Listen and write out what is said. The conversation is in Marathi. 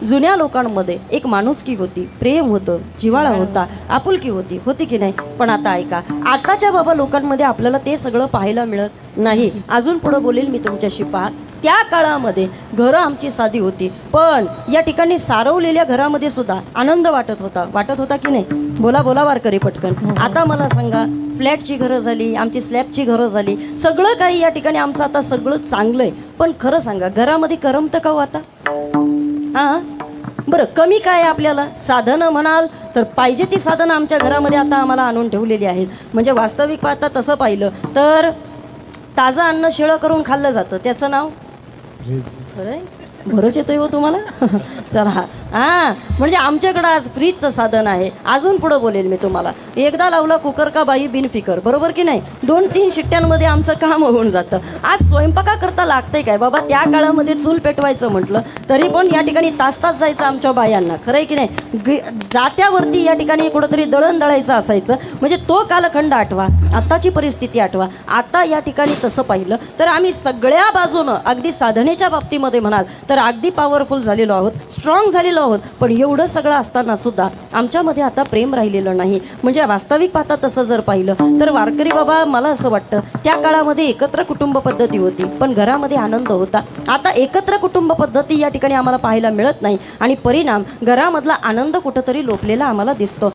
जुन्या लोकांमध्ये एक माणुसकी होती, प्रेम होतं, जिव्हाळा होता, आपुलकी होती, होती की नाही? पण आता ऐका, आताच्या बाबा लोकांमध्ये आपल्याला ते सगळं पाहायला मिळत नाही. अजून पुढं बोलेल मी तुमच्याशी. पहा, त्या काळामध्ये घरं आमची साधी होती, पण या ठिकाणी सारवलेल्या घरामध्ये सुद्धा आनंद वाटत होता की नाही? बोला बोला वारकरी पटकन. आता मला सांगा, फ्लॅटची घरं झाली, आमची स्लॅबची घरं झाली, सगळं काही या ठिकाणी आमचं आता सगळं चांगलं आहे. पण खरं सांगा, घरामध्ये करमतं का हो आता? हां, बरं, कमी काय आहे आपल्याला? साधनं म्हणाल तर पाहिजे ती साधनं आमच्या घरामध्ये आता आम्हाला आणून ठेवलेली आहेत. म्हणजे वास्तविक पाहता तसं पाहिलं तर ताजं अन्न शिळं करून खाल्लं जातं, त्याचं नाव खरं आहे. बरंच येतोय हो तुम्हाला. चला, हां, म्हणजे आमच्याकडं आज फ्रीजचं साधन आहे. अजून पुढं बोलेल मी तुम्हाला. एकदा लावला कुकर का बाई बिनफिकर, बरोबर की नाही? 2-3 शिट्ट्यांमध्ये आमचं काम होऊन जातं. आज स्वयंपाकाकरता लागतंय काय बाबा? त्या काळामध्ये चूल पेटवायचं म्हटलं तरी पण या ठिकाणी तास जायचं आमच्या बायांना, खरं आहे की नाही? जात्यावरती या ठिकाणी कुठंतरी दळण दळायचं असायचं. म्हणजे तो कालखंड आठवा, आत्ताची परिस्थिती आठवा. आता या ठिकाणी तसं पाहिलं तर आम्ही सगळ्या बाजूनं, अगदी साधनेच्या बाबतीमध्ये म्हणाल तर अगदी पॉवरफुल झालेलो आहोत, स्ट्रॉंग झालेलो आहोत. पण एवढं सगळं असताना सुद्धा आमच्यामध्ये आता प्रेम राहिलेलं नाही. म्हणजे वास्तविक पाहता तसं जर पाहिलं तर वारकरी बाबा, मला असं वाटतं त्या काळामध्ये एकत्र कुटुंब पद्धती होती, पण घरामध्ये आनंद होता. आता एकत्र कुटुंब पद्धती या ठिकाणी आम्हाला पाहायला मिळत नाही आणि परिणाम घरामधला आनंद कुठंतरी लोपलेला आम्हाला दिसतो.